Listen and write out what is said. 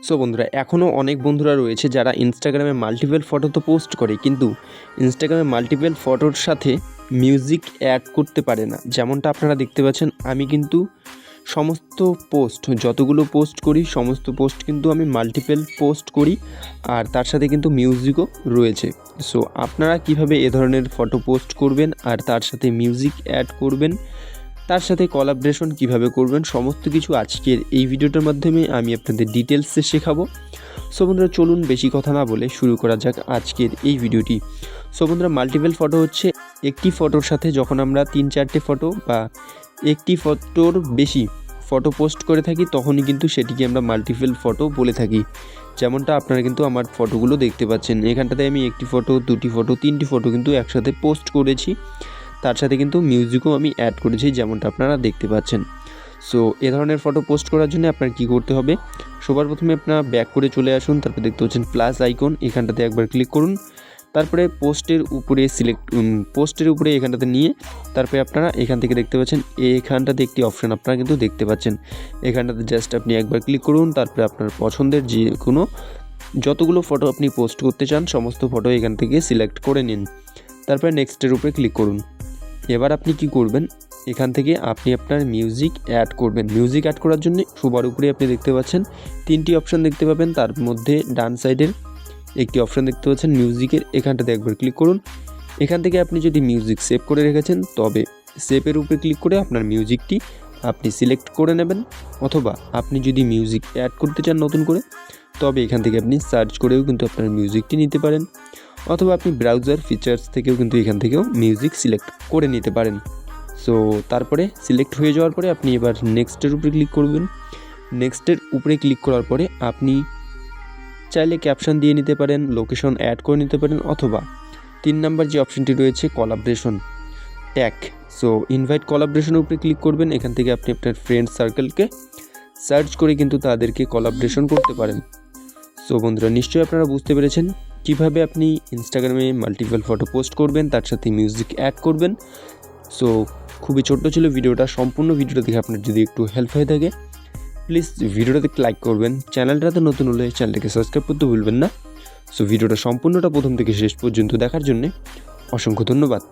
So বন্ধুরা, এখনও অনেক বন্ধুরা রয়েছে যারা ইনস্টাগ্রামে মাল্টিপল ফটো তো পোস্ট করে, কিন্তু ইনস্টাগ্রামে মাল্টিপল ফটোর সাথে মিউজিক অ্যাড করতে পারে না। যেমনটা আপনারা দেখতে পাচ্ছেন, আমি কিন্তু সমস্ত পোস্ট যতগুলো পোস্ট করি সমস্ত পোস্ট কিন্তু আমি মাল্টিপল পোস্ট করি, আর তার সাথে কিন্তু মিউজিকও রয়েছে। সো আপনারা কিভাবে এ ধরনের ফটো পোস্ট করবেন আর তার সাথে মিউজিক অ্যাড করবেন, তার সাথে কোলাবরেশন কিভাবে করবেন, সমস্ত কিছু আজকের এই ভিডিওটার মাধ্যমে আমি আপনাদের ডিটেলসে শেখাবো। সো বন্ধুরা, চলুন বেশি কথা না বলে শুরু করা যাক আজকের এই ভিডিওটি। সো বন্ধুরা, মাল্টিপল ফটো হচ্ছে একটি ফটোর সাথে যখন আমরা 3-4টে ফটো বা একটি ফটোর বেশি ফটো পোস্ট করে থাকি, তখনই কিন্তু সেটিকে আমরা মাল্টিপল ফটো বলে থাকি। যেমনটা আপনারা কিন্তু আমার ফটোগুলো দেখতে পাচ্ছেন, এখানটাতে আমি একটি ফটো, 2টি ফটো, 3টি ফটো কিন্তু একসাথে পোস্ট করেছি, তার সাথে কিন্তু মিউজিকও আমি অ্যাড করেছি, যেমনটা আপনারা দেখতে পাচ্ছেন। সো এ ধরনের ফটো পোস্ট করার জন্য আপনার কী করতে হবে, সবার প্রথমে আপনারা ব্যাক করে চলে আসুন, তারপরে দেখতে পাচ্ছেন প্লাস আইকন, এখানটাতে একবার ক্লিক করুন, তারপরে পোস্টের উপরে এখানটাতে নিয়ে তারপরে আপনারা এখান থেকে দেখতে পাচ্ছেন এখানটাতে একটি অপশান আপনারা কিন্তু দেখতে পাচ্ছেন, এখানটাতে জাস্ট আপনি একবার ক্লিক করুন, তারপরে আপনার পছন্দের যে কোনো যতগুলো ফটো আপনি পোস্ট করতে চান সমস্ত ফটো এখান থেকে সিলেক্ট করে নিন, তারপরে নেক্সটের উপরে ক্লিক করুন। এবার আপনি কি করবেন, এখান থেকে আপনি আপনার মিউজিক অ্যাড করবেন। মিউজিক অ্যাড করার জন্য সবার উপরে আপনি দেখতে পাচ্ছেন 3টি অপশান দেখতে পাবেন, তার মধ্যে ডান সাইডের একটি অপশান দেখতে পাচ্ছেন মিউজিকের, এখানটাতে একবার ক্লিক করুন। এখান থেকে আপনি যদি মিউজিক সেভ করে রেখেছেন তবে সেভের উপরে ক্লিক করে আপনার মিউজিকটি আপনি সিলেক্ট করে নেবেন, অথবা আপনি যদি মিউজিক অ্যাড করতে চান নতুন করে তবে এখান থেকে আপনি সার্চ করেও কিন্তু আপনার মিউজিকটি নিতে পারেন, অথবা আপনি ব্রাউজার ফিচার্স থেকেও কিন্তু এখান থেকেও মিউজিক সিলেক্ট করে নিতে পারেন। সো তারপরে সিলেক্ট হয়ে যাওয়ার পরে আপনি এবার নেক্সটের উপরে ক্লিক করবেন। নেক্সটের উপরে ক্লিক করার পরে আপনি চাইলে ক্যাপশন দিয়ে নিতে পারেন, লোকেশন অ্যাড করে নিতে পারেন, অথবা 3 নাম্বার যে অপশনটি রয়েছে কোলাবরেশন ট্যাগ, সো ইনভাইট কোলাবরেশনের উপরে ক্লিক করবেন। এখান থেকে আপনি আপনার ফ্রেন্ড সার্কেলকে সার্চ করে কিন্তু তাদেরকে কোলাবরেশন করতে পারেন। সো বন্ধুরা, নিশ্চয়ই আপনারা বুঝতে পেরেছেন কিভাবে আপনি ইনস্টাগ্রামে মাল্টিপল ফটো পোস্ট করবেন, তার সাথে মিউজিক অ্যাড করবেন। সো খুবই ছোট্ট ছিল ভিডিওটা, সম্পূর্ণ ভিডিওটা দেখে আপনার যদি একটু হেল্প হয়ে থাকে প্লিজ ভিডিওটাতে লাইক করবেন, চ্যানেলটাতে নতুন হলে চ্যানেলটাকে সাবস্ক্রাইব করতে ভুলবেন না। সো ভিডিওটা সম্পূর্ণটা প্রথম থেকে শেষ পর্যন্ত দেখার জন্য অসংখ্য ধন্যবাদ।